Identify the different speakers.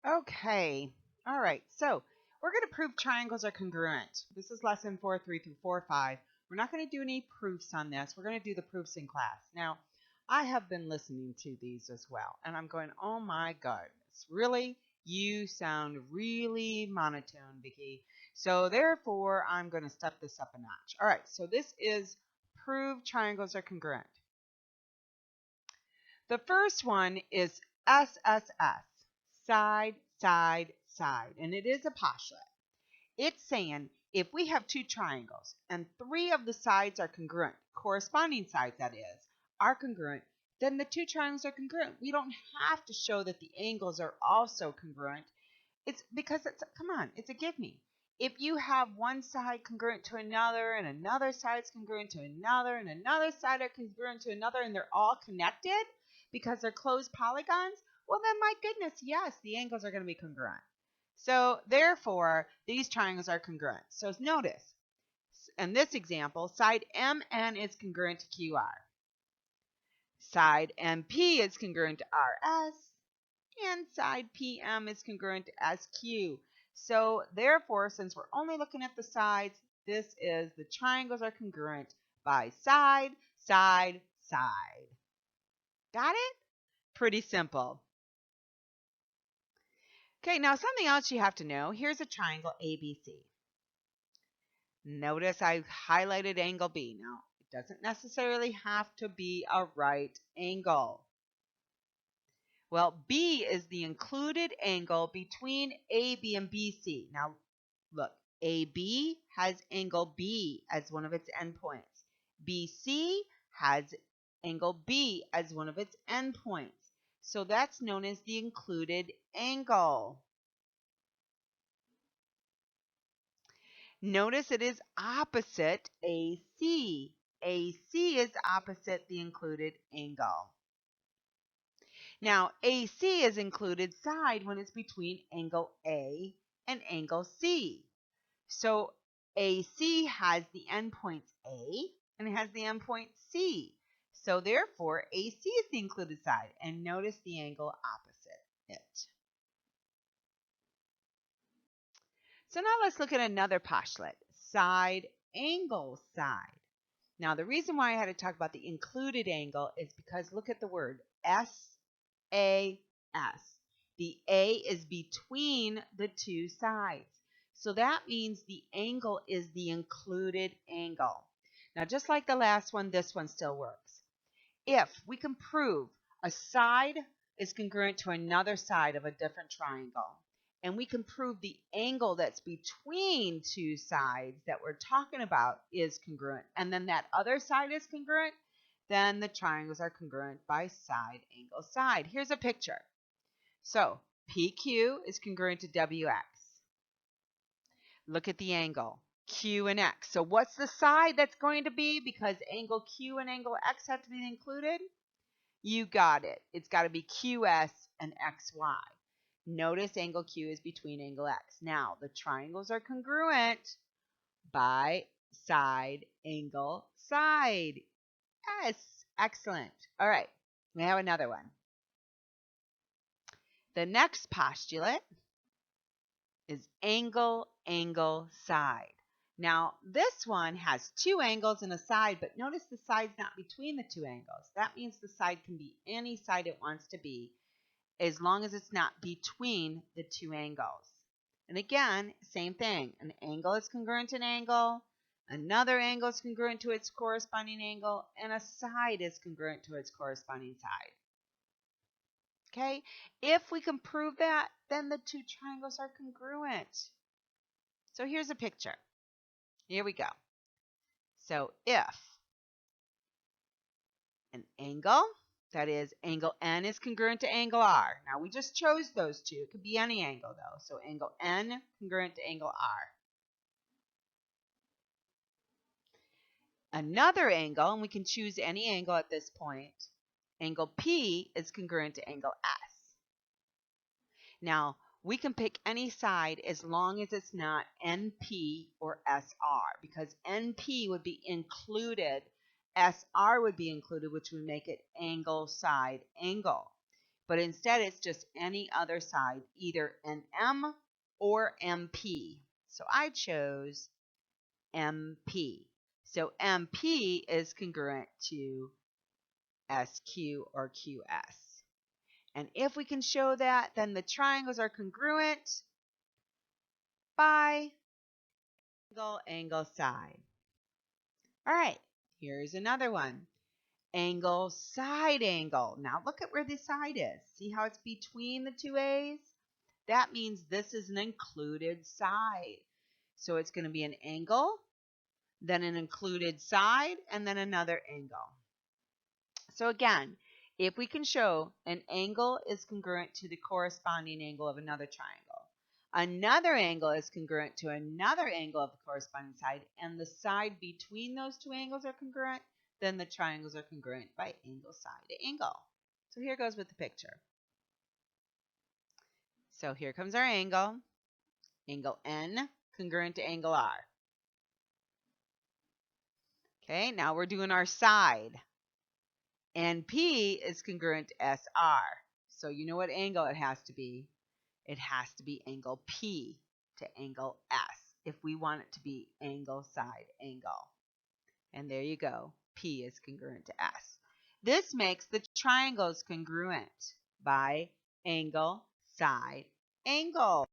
Speaker 1: Okay. All right. So we're going to prove triangles are congruent. This is lesson 4, 3 through 4, 5. We're not going to do any proofs on this. We're going to do the proofs in class. Now, I have been listening to these as well, and I'm going, oh my goodness, really? You sound really monotone, Vicki. So therefore, I'm going to step this up a notch. All right. So this is prove triangles are congruent. The first one is SSS, side, side, side, and it is a postulate. It's saying if we have two triangles and three of the sides are congruent, corresponding sides that is, are congruent, then the two triangles are congruent. We don't have to show that the angles are also congruent. It's because come on, it's a give me. If you have one side congruent to another and another side is congruent to another and another side are congruent to another and they're all connected because they're closed polygons, well then my goodness, yes, the angles are going to be congruent. So therefore, these triangles are congruent. So notice, in this example, side MN is congruent to QR. Side MP is congruent to RS. And side PM is congruent to SQ. So therefore, since we're only looking at the sides, this is the triangles are congruent by side, side, side. Got it? Pretty simple. Okay, now something else you have to know. Here's a triangle ABC. Notice I highlighted angle B. Now, it doesn't necessarily have to be a right angle. Well, B is the included angle between AB and BC. Now, look, AB has angle B as one of its endpoints. BC has angle B as one of its endpoints. So that's known as the included angle. Notice it is opposite AC. AC is opposite the included angle. Now, AC is included side when it's between angle A and angle C. So AC has the endpoints A and it has the endpoint C. So therefore, AC is the included side. And notice the angle opposite it. So now let's look at another postulate, side, angle, side. Now the reason why I had to talk about the included angle is because look at the word SAS. The A is between the two sides. So that means the angle is the included angle. Now just like the last one, this one still works. If we can prove a side is congruent to another side of a different triangle, and we can prove the angle that's between two sides that we're talking about is congruent, and then that other side is congruent, then the triangles are congruent by side, angle, side. Here's a picture. So PQ is congruent to WX. Look at the angle, Q and X. So what's the side that's going to be because angle Q and angle X have to be included? You got it. It's got to be QS and XY. Notice angle Q is between angle X. Now, the triangles are congruent by side, angle, side. Yes, excellent. All right, we have another one. The next postulate is angle, angle, side. Now, this one has two angles and a side, but notice the side's not between the two angles. That means the side can be any side it wants to be as long as it's not between the two angles. And again, same thing. An angle is congruent to an angle, another angle is congruent to its corresponding angle, and a side is congruent to its corresponding side. Okay? If we can prove that, then the two triangles are congruent. So here's a picture. Here we go. So if an angle, that is angle N is congruent to angle R. Now we just chose those two. It could be any angle though. So angle N congruent to angle R. Another angle, and we can choose any angle at this point, angle P is congruent to angle S. Now, we can pick any side as long as it's not NP or SR, because NP would be included, SR would be included, which would make it angle, side, angle. but instead it's just any other side, either an M or MP. So I chose MP. So MP is congruent to SQ or QS. And if we can show that, then the triangles are congruent by angle, side. All right, here's another one. Angle, side angle. Now look at where the side is. See how it's between the two A's? That means this is an included side. So it's going to be an angle, then an included side, and then another angle. So again, if we can show an angle is congruent to the corresponding angle of another triangle, another angle is congruent to another angle of the corresponding side, and the side between those two angles are congruent, then the triangles are congruent by angle, side, angle. So here goes with the picture. So here comes our angle. Angle N congruent to angle R. Okay, now we're doing our side. NP is congruent to SR. So you know what angle it has to be. It has to be angle P to angle S if we want it to be angle, side, angle. And there you go. P is congruent to S. This makes the triangles congruent by angle, side, angle.